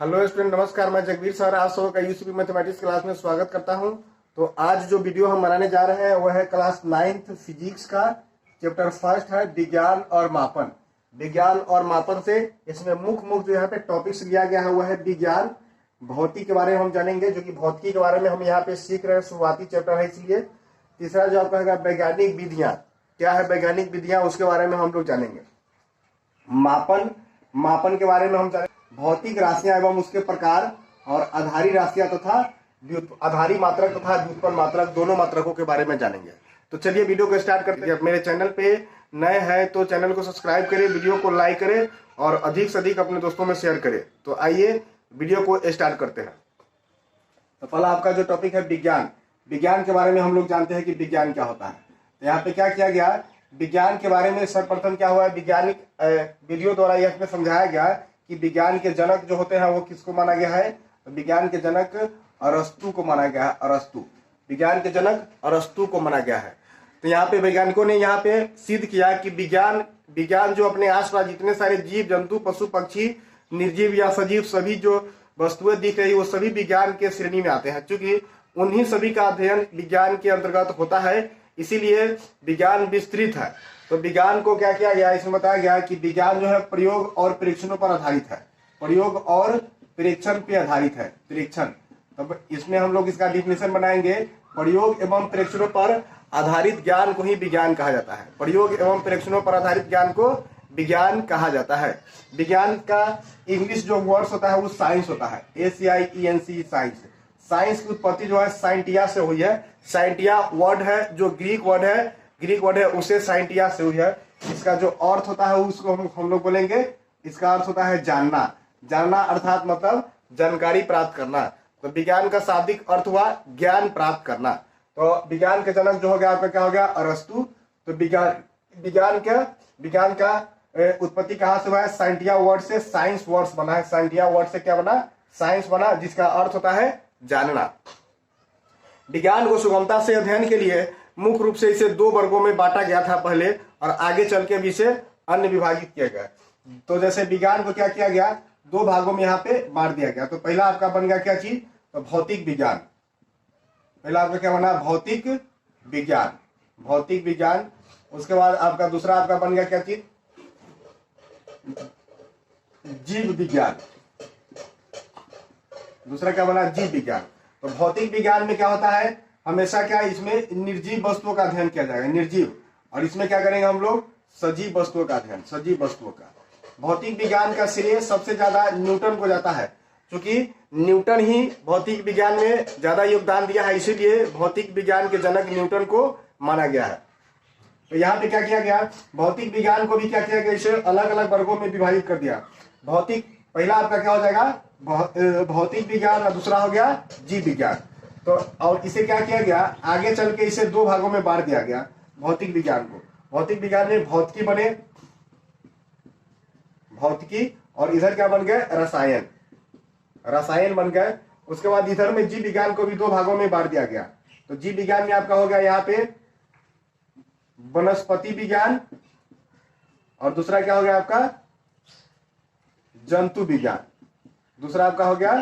Hello student, नमस्कार। मैं Jagveer sir आप सबका यूसीपी मैथमेटिक्स क्लास में स्वागत करता हूं। तो आज जो वीडियो हम बनाने जा रहे हैं वह है क्लास 9th फिजिक्स का चैप्टर फर्स्ट है विज्ञान और मापन। विज्ञान और मापन से इसमें मुख्य जो यहाँ पे टॉपिक्स लिया गया है वह है विज्ञान, भौतिकी के बारे में हम जानेंगे, जो कि भौतिकी के बारे में हम यहाँ पे सीख रहे हैं, शुरुआती चैप्टर है इसलिए। तीसरा जो आपका है वैज्ञानिक विधियां, क्या है वैज्ञानिक विधियां, उसके बारे में हम लोग जानेंगे। मापन के बारे में हम जानेंगे। भौतिक राशियां एवं उसके प्रकार और आधारी राशियां तथा आधारी मात्रक तथा व्युत्पन्न मात्रक दोनों मात्रकों के बारे में जानेंगे। तो चलिए वीडियो को स्टार्ट करते हैं। मेरे चैनल पे नए हैं तो चैनल को सब्सक्राइब करें, वीडियो को लाइक करें और अधिक से अधिक अपने दोस्तों में शेयर करें। तो आइए वीडियो को स्टार्ट करते हैं। तो पहला आपका जो टॉपिक है विज्ञान। विज्ञान के बारे में हम लोग जानते हैं कि विज्ञान क्या होता है। तो यहाँ पे क्या किया गया, विज्ञान के बारे में सर्वप्रथम क्या हुआ है, वैज्ञानिक विधियों द्वारा यह समझाया गया कि विज्ञान के जनक जो होते हैं वो किसको माना गया है। तो विज्ञान के जनक अरस्तु को माना गया है। अरस्तु, विज्ञान के जनक अरस्तु को माना गया है। तो यहाँ पे वैज्ञानिकों ने यहाँ पे सिद्ध किया कि विज्ञान जो अपने आसपास जितने सारे जीव जंतु पशु पक्षी निर्जीव या सजीव सभी जो वस्तुएं दिख रही वो सभी विज्ञान के श्रेणी में आते हैं, क्योंकि उन्हीं सभी का अध्ययन विज्ञान के अंतर्गत होता है, इसीलिए विज्ञान विस्तृत है। तो विज्ञान को क्या किया गया, इसमें बताया गया कि विज्ञान जो है प्रयोग और परीक्षणों पर आधारित है। प्रयोग और परीक्षण पे आधारित है। परीक्षण, तब इसमें हम लोग इसका डिफिनेशन बनाएंगे। प्रयोग एवं परीक्षणों पर आधारित ज्ञान को ही विज्ञान कहा जाता है। प्रयोग एवं परीक्षणों पर आधारित ज्ञान को विज्ञान कहा जाता है। विज्ञान का इंग्लिश जो वर्ड्स होता है वो साइंस होता है, SCIENC, साइंस। साइंस की उत्पत्ति जो है साइंटिया से हुई है। साइंटिया वर्ड है जो ग्रीक वर्ड है उसे साइंटिया से हुई है। इसका जो अर्थ होता है उसको हम लोग बोलेंगे, इसका अर्थ होता है जानना। जानना अर्थात मतलब जानकारी प्राप्त करना। तो विज्ञान का शाब्दिक अर्थ हुआ ज्ञान प्राप्त करना। तो विज्ञान के जनक जो हो गया आपका क्या हो गया, अरस्तु। तो विज्ञान का उत्पत्ति कहाँ से हुआ है, साइंटिया वर्ड से साइंस वर्ड्स बना है। साइंटिया वर्ड से क्या बना, साइंस बना, जिसका अर्थ होता है जानना। विज्ञान को सुगमता से अध्ययन के लिए मुख्य रूप से इसे दो वर्गों में बांटा गया था पहले, और आगे चल के भी इसे अन्य विभाजित किया गया। तो जैसे विज्ञान को क्या किया गया, दो भागों में यहाँ पे बांट दिया गया। तो पहला आपका बन गया क्या चीज, तो भौतिक विज्ञान। पहला आपका क्या बना, भौतिक विज्ञान। भौतिक विज्ञान। उसके बाद आपका दूसरा आपका बन गया क्या चीज, जीव विज्ञान। दूसरा क्या बना, जीव विज्ञान। तो भौतिक विज्ञान में क्या होता है, हमेशा क्या, इसमें निर्जीव वस्तुओं का अध्ययन किया जाएगा, निर्जीव। और इसमें क्या करेंगे हम लोग, सजीव वस्तुओं का अध्ययन, सजीव वस्तुओं का। भौतिक विज्ञान का श्रेय सबसे ज्यादा न्यूटन को जाता है, क्योंकि न्यूटन ही भौतिक विज्ञान में ज्यादा योगदान दिया है, इसीलिए भौतिक विज्ञान के जनक न्यूटन को माना गया है। तो यहाँ पे क्या किया गया, भौतिक विज्ञान को भी क्या किया गया, इसे अलग अलग वर्गों में विभाजित कर दिया। भौतिक, पहला आपका क्या हो जाएगा, भौतिक विज्ञान, और दूसरा हो गया जीव विज्ञान। तो और इसे क्या किया गया, आगे चल के इसे दो भागों में बांट दिया गया भौतिक विज्ञान को। भौतिक विज्ञान में भौतिकी बने, भौतिकी, और इधर क्या बन गए, रसायन, रसायन बन गए। उसके बाद इधर में जीव विज्ञान को भी दो भागों में बांट दिया गया। तो जीव विज्ञान में आपका हो गया यहाँ पे वनस्पति विज्ञान, और दूसरा क्या हो गया आपका जंतु विज्ञान। दूसरा आपका हो गया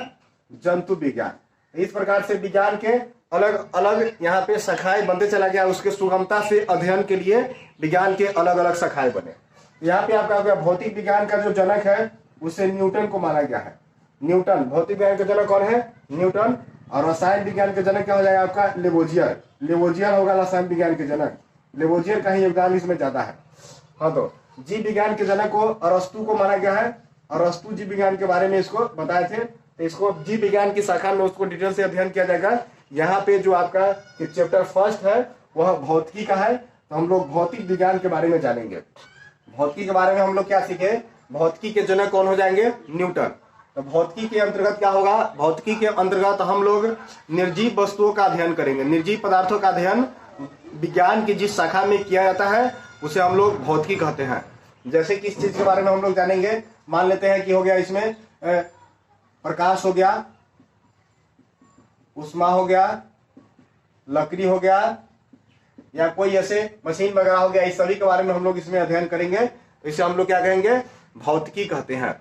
जंतु विज्ञान। इस प्रकार से विज्ञान के अलग अलग यहाँ पे शाखाएं बनते चला गया। उसके सुगमता से अध्ययन के लिए विज्ञान के अलग अलग शाखाएं बने। यहाँ पे आपका हो गया भौतिक विज्ञान का जो जनक है उसे न्यूटन को माना गया है। न्यूटन, भौतिक विज्ञान का जनक कौन है, न्यूटन। और रसायन विज्ञान के जनक क्या हो जाएगा आपका, लेवोजियर। लेवोजियर होगा रसायन विज्ञान के जनक। लेवोजियर का ही योगदान इसमें ज्यादा है। हाँ, तो जीव विज्ञान के जनक को अरस्तु को माना गया है। अरस्तु जीव विज्ञान के बारे में इसको बताए थे। तो इसको जीव विज्ञान की शाखा में उसको डिटेल से अध्ययन किया जाएगा। यहाँ पे जो आपका चैप्टर फर्स्ट है वह भौतिकी का है। तो हम लोग भौतिक विज्ञान के बारे में जानेंगे। भौतिकी के बारे में हम लोग क्या सीखे, भौतिकी के जनक कौन हो जाएंगे, न्यूटन। तो भौतिकी के अंतर्गत क्या होगा, भौतिकी के अंतर्गत हम लोग निर्जीव वस्तुओं का अध्ययन करेंगे। निर्जीव पदार्थों का अध्ययन विज्ञान की जिस शाखा में किया जाता है उसे हम लोग भौतिकी कहते हैं। जैसे कि इस चीज के बारे में हम लोग जानेंगे। मान लेते हैं कि हो गया इसमें प्रकाश हो गया, उष्मा हो गया, लकड़ी हो गया, या कोई ऐसे मशीन वगैरह हो गया। इस सभी के बारे में हम लोग इसमें अध्ययन करेंगे। तो इसे हम लोग क्या कहेंगे, भौतिकी कहते हैं।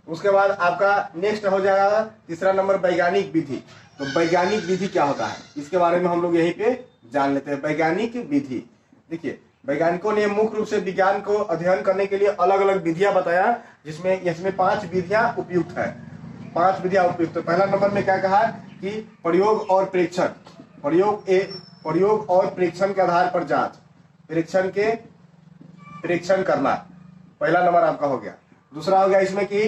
उसके बाद आपका नेक्स्ट हो जाएगा तीसरा नंबर वैज्ञानिक विधि। तो वैज्ञानिक विधि क्या होता है, इसके बारे में हम लोग यहीं पे जान लेते हैं। वैज्ञानिक विधि, देखिए वैज्ञानिकों ने मुख्य रूप से विज्ञान को अध्ययन करने के लिए अलग अलग विधियां बताया, जिसमें इसमें 5 विधियां उपयुक्त है। 5 विधियां उपयुक्त है। पहला नंबर में क्या कहा कि प्रयोग और प्रेक्षण, प्रयोग और प्रेक्षण के आधार पर जांच, प्रेक्षण करना, पहला नंबर आपका हो गया। दूसरा हो गया इसमें कि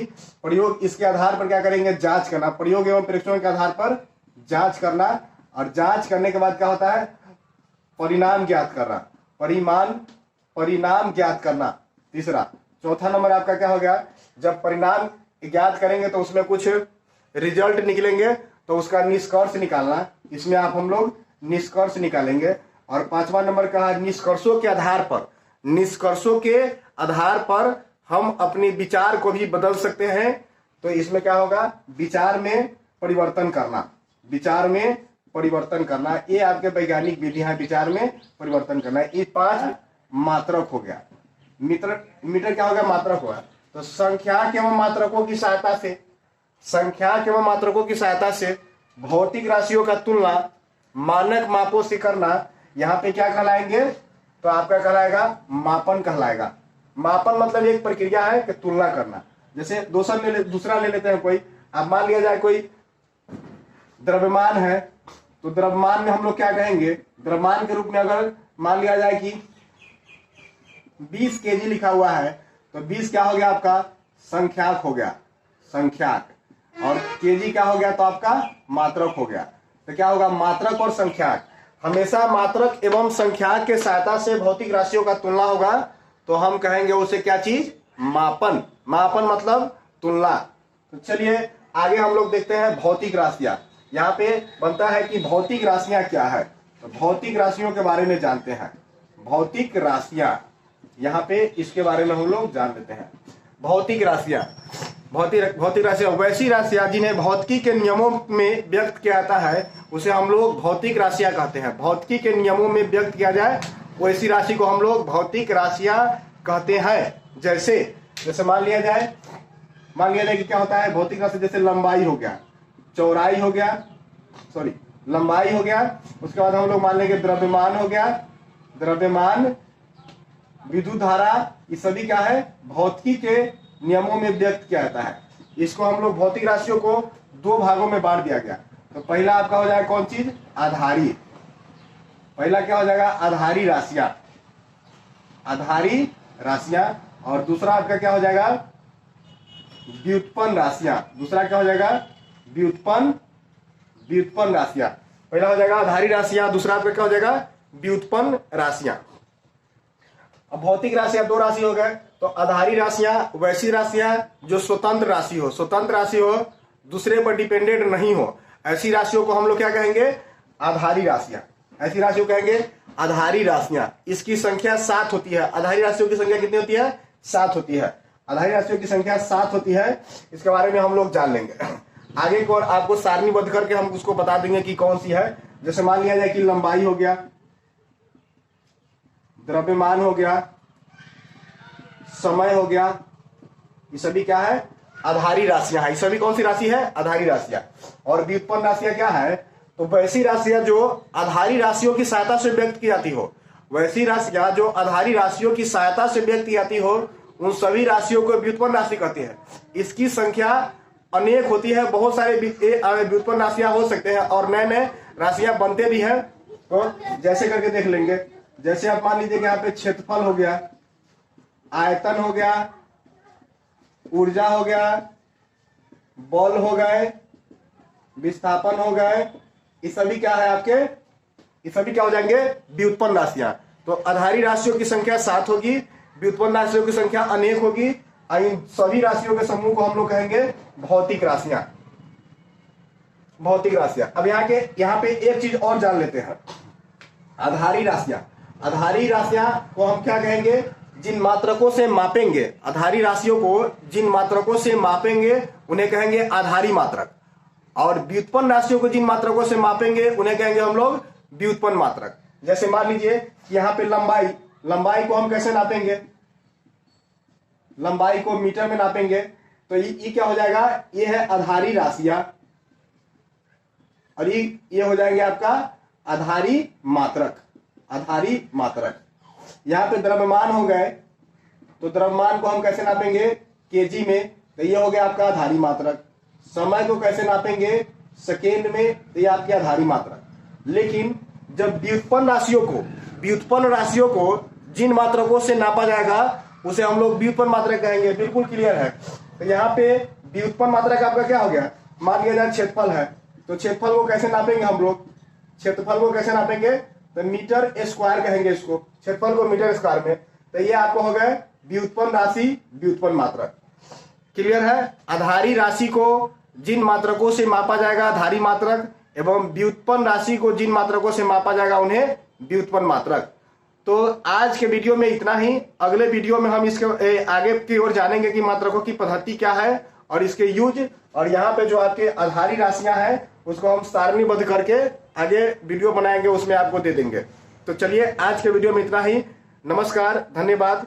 प्रयोग, इसके आधार पर क्या करेंगे, जांच करना, प्रयोग एवं प्रेक्षण के आधार पर जांच करना, और जांच करने के बाद क्या होता है, परिणाम ज्ञात करना, परिणाम ज्ञात करना। तीसरा, चौथा नंबर आपका क्या हो गया, जब परिणाम ज्ञात करेंगे तो उसमें कुछ रिजल्ट निकलेंगे तो उसका निष्कर्ष निकालना, इसमें हम लोग निष्कर्ष निकालेंगे। और 5वां नंबर का है निष्कर्षों के आधार पर हम अपने विचार को भी बदल सकते हैं। तो इसमें क्या होगा, विचार में परिवर्तन करना, ये आपके वैज्ञानिक विधि है, विचार में परिवर्तन करना। ये 5 मात्रक हो गया। मीटर क्या होगा, मात्रक होगा। तो संख्याक एवं मात्रकों की सहायता से भौतिक राशियों का तुलना मानक मापों से करना, यहाँ पे क्या कहलाएंगे, तो आपका कहलाएगा मापन कहलाएगा। मापन मतलब एक प्रक्रिया है कि तुलना करना। जैसे दूसरा ले लेते हैं कोई, अब मान लिया जाए कोई द्रव्यमान है, तो द्रव्यमान में हम लोग क्या कहेंगे, द्रव्यमान के रूप में अगर मान लिया जाए कि 20 kg लिखा हुआ है, तो 20 क्या हो गया आपका, संख्याक हो गया, संख्याक, और केजी क्या हो गया, तो आपका मात्रक हो गया। तो क्या होगा, मात्रक और संख्याक। हमेशा मात्रक एवं संख्याक के सहायता से भौतिक राशियों का तुलना होगा, तो हम कहेंगे उसे क्या चीज, मापन। मापन मतलब तुलना। तो चलिए आगे हम लोग देखते हैं भौतिक राशियां। यहाँ पे बनता है कि भौतिक राशियां क्या है, तो भौतिक राशियों के बारे में जानते हैं। भौतिक राशियां, यहाँ पे इसके बारे में हम लोग जान लेते हैं। भौतिक राशियां वैसी राशियां जिन्हें भौतिकी के नियमों में व्यक्त किया जाता है, उसे हम लोग भौतिक राशियां कहते हैं। भौतिकी के नियमों में व्यक्त किया जाए वैसी राशि को हम लोग भौतिक राशियां कहते हैं। जैसे मान लिया जाए कि क्या होता है भौतिक राशि, जैसे लंबाई हो गया, चौड़ाई हो गया, लंबाई हो गया। उसके बाद हम लोग मान लेंगे द्रव्यमान हो गया, द्रव्यमान, विद्युत धारा, ये सभी क्या है, भौतिकी के नियमों में व्यक्त किया जाता है। इसको हम लोग भौतिक राशियों को 2 भागों में बांट दिया गया। तो पहला आपका हो जाएगा कौन चीज, आधारी। पहला क्या हो जाएगा, आधारी राशियां, और दूसरा आपका क्या हो जाएगा, व्युत्पन्न राशियां। दूसरा क्या हो जाएगा, व्युत्पन्न राशियां। पहला हो जाएगा आधारी राशियां, दूसरा आपका क्या हो जाएगा, व्युत्पन्न राशियां। अब भौतिक राशियां 2 राशि हो गए। तो आधारी राशियां वैसी राशियां जो स्वतंत्र राशि हो, दूसरे पर डिपेंडेंट नहीं हो, ऐसी राशियों को हम लोग क्या कहेंगे, आधारी राशियां। ऐसी राशियों को कहेंगे आधारी राशियां। इसकी संख्या 7 होती है। आधारी राशियों की संख्या कितनी होती है, 7 होती है। आधारी राशियों की संख्या 7 होती है। इसके बारे में हम लोग जान लेंगे आगे को, और आपको सारणीबद्ध करके हम उसको बता देंगे कि कौन सी है। जैसे मान लिया जाए कि लंबाई हो गया, द्रव्यमान हो गया, समय हो गया, ये सभी क्या है, आधारी राशियां है। ये सभी कौन सी राशि है, आधारी राशियां। और व्युत्पन्न राशियां क्या है, तो वैसी राशियां जो आधारी राशियों की सहायता से व्यक्त की जाती हो, वैसी राशियां जो आधारी राशियों की सहायता से व्यक्त की जाती हो, उन सभी राशियों को व्युत्पन्न राशि कहते हैं। इसकी संख्या अनेक होती है, बहुत सारे व्युत्पन्न राशियां हो सकते हैं, और नए नए राशियां बनते भी हैं। तो जैसे करके देख लेंगे। जैसे आप मान लीजिए कि यहाँ पे क्षेत्रफल हो गया, आयतन हो गया, ऊर्जा हो गया, बल हो गए, विस्थापन हो गए, ये सभी क्या है आपके, ये सभी क्या हो जाएंगे, व्युत्पन्न राशियां। तो आधारी राशियों की संख्या 7 होगी, व्युत्पन्न राशियों की संख्या अनेक होगी। इन सभी राशियों के समूह को हम लोग कहेंगे भौतिक राशियां। भौतिक राशियां। अब यहाँ पे एक चीज और जान लेते हैं, आधारी राशियां। आधारी राशियां को हम क्या कहेंगे, जिन मात्रकों से मापेंगे, आधारी राशियों को जिन मात्रकों से मापेंगे उन्हें कहेंगे आधारी मात्रक, और व्युत्पन्न राशियों को जिन मात्रकों से मापेंगे उन्हें कहेंगे हम लोग व्युत्पन्न मात्रक। जैसे मान लीजिए कि यहाँ पे लंबाई को हम कैसे नापेंगे, लंबाई को मीटर में नापेंगे। तो ये क्या हो जाएगा, ये है आधारी राशियां, और ये हो जाएंगे आपका आधारी मात्रक। आधारी मात्रक यहाँ पे द्रव्यमान हो गए, तो द्रव्यमान को हम कैसे नापेंगे, केजी में, तो ये हो गया आपका आधारी मात्रक। समय को कैसे नापेंगे, सेकेंड में, तो ये आपकी आधारी मात्रक। लेकिन जब व्युत्पन्न राशियों को जिन मात्रकों से नापा जाएगा उसे हम लोग व्युत्पन्न मात्रक कहेंगे। बिल्कुल क्लियर है। तो यहाँ पे व्युत्पन्न मात्रक आपका क्या हो गया, मान लिया जाए क्षेत्रफल है, तो क्षेत्रफल को कैसे नापेंगे हम लोग, क्षेत्रफल को कैसे नापेंगे, तो मीटर स्क्वायर कहेंगे इसको, क्षेत्रफल को मीटर स्क्वायर में। तो ये आपको हो गए व्युत्पन्न राशि, व्युत्पन्न मात्रक। क्लियर है। आधारी राशि को जिन मात्रकों से मापा जाएगा आधारी मात्रक, एवं व्युत्पन्न राशि को जिन मात्रकों से मापा जाएगा उन्हें व्युत्पन्न मात्रक। तो आज के वीडियो में इतना ही। अगले वीडियो में हम इसके आगे की ओर जानेंगे कि मात्रकों की पद्धति क्या है और इसके यूज, और यहाँ पे जो आपके आधारी राशियां हैं उसको हम सारणीबद्ध करके आगे वीडियो बनाएंगे, उसमें आपको दे देंगे। तो चलिए आज के वीडियो में इतना ही। नमस्कार, धन्यवाद।